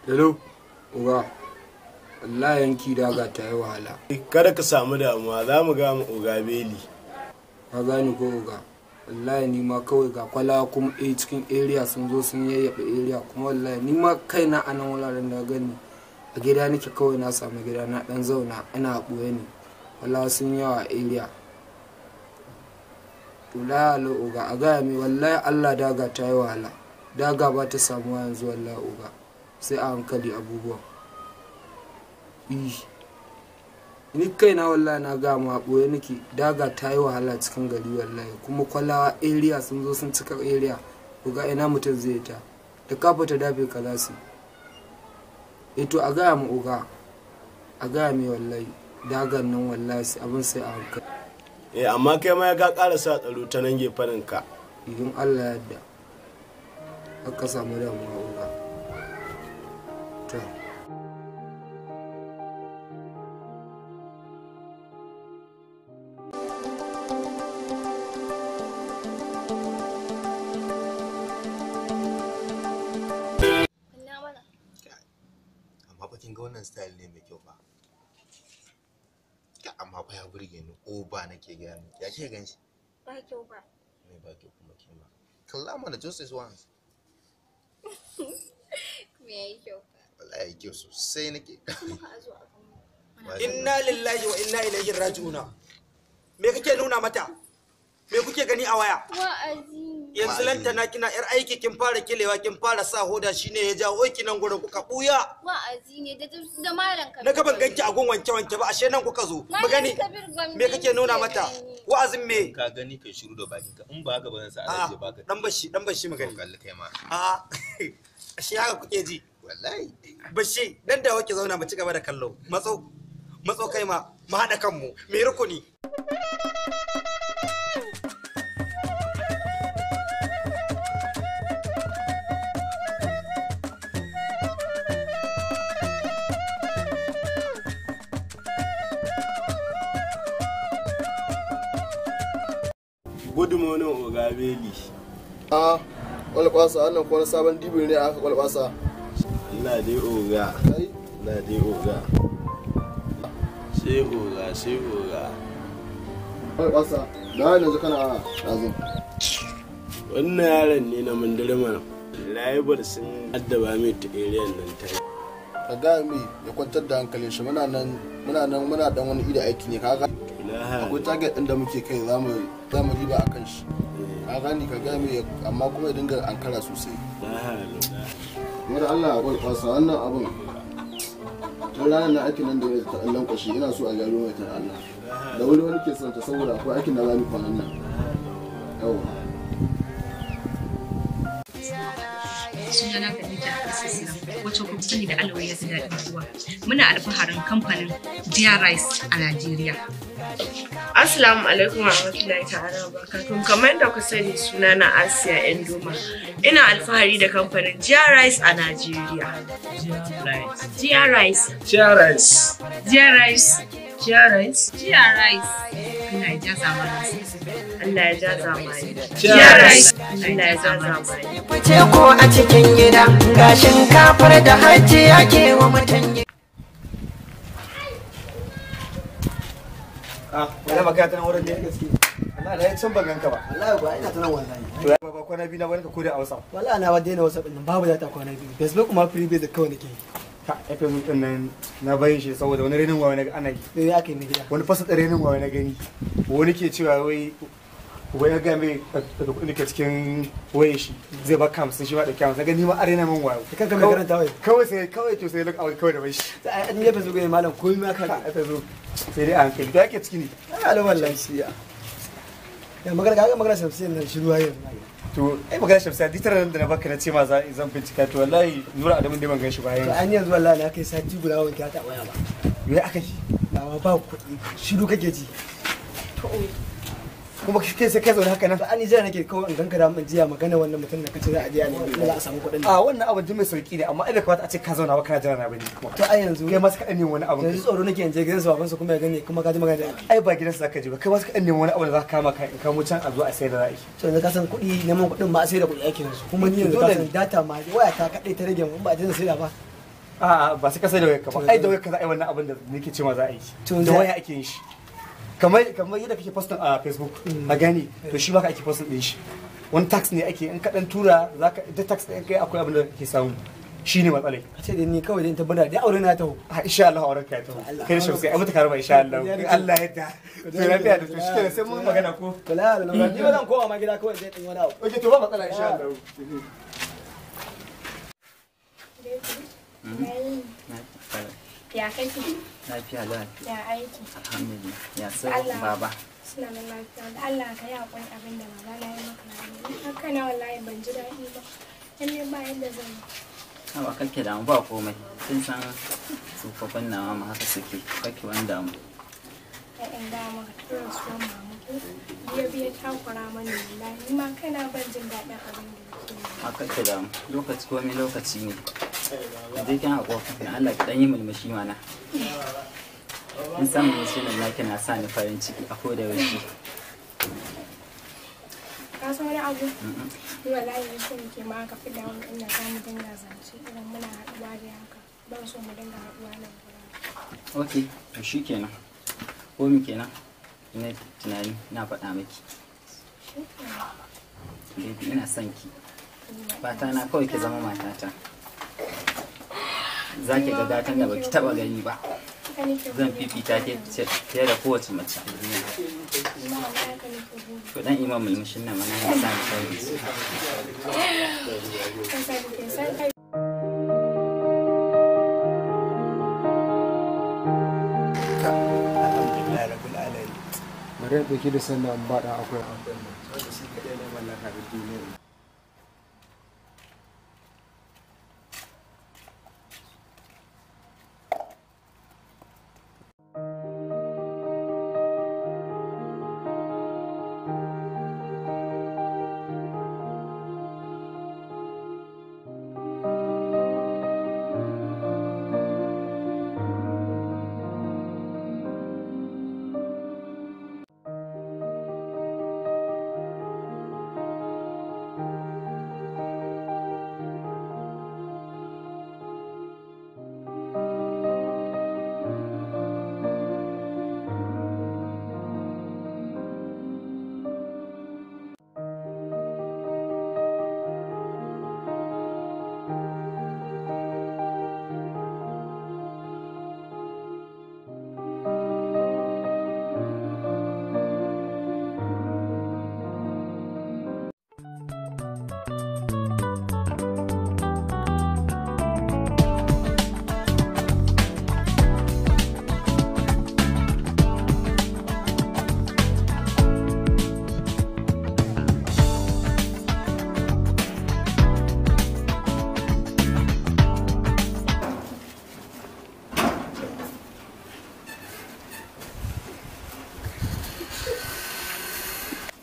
Hello, Oga. Allah yanki daga ta yi wahala. Kada ka samu damuwa, za mu ga mu Oga Beli. Ka gani ko Oga? Wallahi ni ma kawai ga kwala kuma cikin area sun zo sun yayyafa area kuma wallahi ni ma kaina a nan wuraren da gani a gida nake kawai na samu gida na dan zauna ina ɓoye ne. Wallahi sun yawa area. Wallahi Oga a gaya mai wallahi Allah daga ta yi wahala. Daga ba ta samuwa yanzu wallahi Oga. Sai a hankali abubuwan. Ni kaina wallahi na ga ma boye nake daga ta yi wahala cikin gari wallahi kuma kwalawa area sun zo sun cika area ga ina mutum zai ta da kafa ta dafe ka za su to a gaya mu Oga a gaya mai wallahi dagan nan wallahi abin sai a hankali amma kai ma ka ƙara sa tsaro ta nan gefen ka idan Allah ya yarda aka samu damuwa Oga to kin ga wannan style ne mai kyau fa amma fa ya burge ni ba nake gaya ni ya ke ganshi ba kyau ba me ba kyau kuma ke ma kalla mana just this once me yayi kyau wallahi kyau sosai nake inna lillahi wa inna ilaihi raji'un me kake nuna mata me kuke gani a waya wa'azi yanzu lantana kina yar aiki kin fara kilewa kin fara sa hoda shine ya jawo ki nan gurin kuka buya wa'azi ne da malam Kabir na gaban ganki a gun wanke ba ashe nan kuka zo mu gani me kake nuna mata wa'azin me ka gani kai shiru da bakin ka in ba haka ba zan sa alaje baka dan bashi mu gani kalli kai ma ashe haka kuke ji wallahi bashi dan da wake zauna mu ci gaba da kallo matso kai ma mu hada kanmu me rukuni Good morning, Oga Beli. Kwalkwasa wannan kuma sabon dibir ne aka kwalkwasa. Allah dai Oga. Allah dai Oga. Sai Oga. Kwalkwasa, da yanzu kana razo. Wannan yaron ne na mandirma. Rayuwar sun addaba mai ta area nan ta. Ka ga mi ya kwantar da hankalin shi muna dan wani ida aiki ne kaga. Akwai target din da muke kai zamu riba akan shi. Ka gani ka ga mi amma kuma ya dinga ankara sosai. Kuma da Allah ya kwalkwasa wannan abun. Tun ranar na aikin nan da ya ta Allah kwashi ina so a gyaro mai ta Allah. Da wani ke son ta saboda akwai aikin da zamu kwanan nan. Yawa. Sunana Khadija Asisira wacce kuma sani da Alawai ya daɗin zuwa. Muna alfaharin kamfanin Dear Rice a Najeriya. Assalamu alaikum wa rahmatullahi ta'ala wa barakatuh. Kamar da ku sani sunana Asiya Endoma. Ina alfahari da kamfanin Dear Rice a Najeriya. Dear Rice. Allah ya ja zamani. Allah ya ja zamani. Dear Rice. Allah ya ja zamani. Fice ko a cikin gida ga shinkafar da hajji yake wa mutan wala baka tana wurin da gaske Allah da ya san ban ganka ba wallahi ba ina tunan wallahi to ba kwana biyu na wani ka kore a WhatsApp wallahi na wadda na WhatsApp din babu data kwana biyu Facebook kuma free base kawai nake ka Facebook din nan na bayin shi saboda wani renin wawa na ana yi ya kai ne gida wani fasa da renin wawa na gani wani ke cewa wai ya ga mai daga kudin ke cikin waye shi zai ba kamsin shi ma da kyamsa gani ma arena man wayo kanka mai karanta wai kawai to sai look out kawai da bai shi ai ne Facebook ne malam komai ma ka Facebook sai dai an kai to yake ciki ne ala wallahi siya ya magana shamsiyar nan shi ruwa yanzu to ai magana shamsiyar ditar nan da na baka na ce ma zan bincika to wallahi nura adamu dai ban gan shi ba to an yanzu wallahi na kai sati guda wanke ta waya ba me aka yi ba kuɗi shiru kake ji to kuma kai sai kai zaune haka nan an jira nake kawai in ganka da mun jiya magana wannan mutum da kace za a je ne za a samu kuɗin a wannan abin jin mai sauki ne amma idan kamata a ce ka zauna ba kana jira na bane to ai yanzu kai ma suka danne wani abu yanzu tsoro nake in je gidansu babansu kuma ya gane kuma ka ji magana ai ba gidansu zaka je ba kai ma suka danne wani abu da zaka kama ka in kamo can a zo a sayar da ra'ayi to yanzu ka san kuɗi neman kuɗin ba a sai da kuɗi ake yanzu kuma ni yanzu ka san data ma waya ta kaɗai ta rage mun ba a jin sai da ba a ba sai ka sai da wayar ka ba ai da wayar ka za a yi wannan abin da nake cewa za a yi da waya ake yin shi kamar yadda kake posting a Facebook a gani to shi ba ka ake posting din shi wani tax ne ake in ka dan tura zaka da tax din kai akwai abin da kake samu shine matsalai a ce da ni kawai dan tabbata da aure na taho insha Allah auren ka taho kai shi sai abuta karba insha Allah Allah ya ta to lafiya da to shi sai mun magana ko wala ni ba zan koma ma gida kawai zai dan wani abu okay to ba matsala insha Allah Ya kake? Lafiya da Ya aiki? alhamdulillah ya sai baba Suna nan lafiya. Da Allah ka yi haƙuri abin da baba na yi maka rani. Haka na wallahi ban ji daɗi ba. Lalle ba yadda zan yi. ba kake damu ba komai kin san tsofaffin nawa ma haka suke kake wani damu in ga maka tura suwan mamutu biya takura mani wallahi ni ma kaina ban jin daɗin abin da yake yi. a kake damu lokaci komai lokaci ne dai kin haƙo na Allah ki dan yi mulmushi mana in san mulmushi nan nake na sa ni farin ciki a koda yaushe Ka san wani abu? Ni wallahi ne so muke ma ka fi da wani ina za mu dinga zance idan muna haɗuwa da haka. Ban so mu dinga haɗuwa nan gurin. ok to shi kenan ko mi kenan ina tunani na faɗa miki baby ina son ki fata na kawai ki zama matata za ki ga gatan da baki taba gani ba zan fifita ke fiye da kowace mace a duniya to dan imam mulmushin nan mana ya sa ni kawai bari ya ɗauki da sannan ba ɗan akwai amfani wanda shi kaɗai ne mallaka da duniya.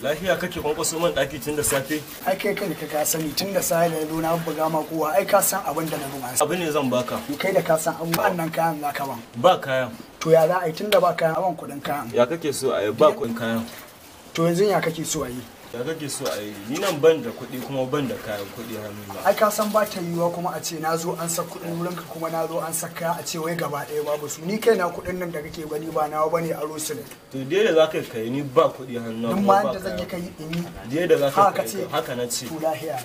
Lafiya kake kwankwaso man daki tun da safe? Ai kai ka sani tun da sai da zo na buga ma kowa ai ka san abin da na buga. Abin ne zan baka. Kai da ka san abubuwan nan kayan za ka ban. Ba kayan. To ya za a yi tun da ba kayan aban kuɗin kayan. Ya kake so a yi ba kuɗin kayan? To yanzu ya kake so a yi? Ya kake so a yi? Ni nan ban da kuɗi kuma ban da kayan kuɗi hannuna. Ai ka san ba ta yiwuwa kuma a ce na zo an sa kuɗin wurinka kuma na zo an sa kaya a ce wai gaba ɗaya babu su. Ni kai na kuɗin nan da kake gani ba nawa bane aro su ne. To dai da za ka kai ni ba kuɗi hannuna. Duk ma da zan yi kai in yi. Dai da za ka kai haka na ce. To lahiya.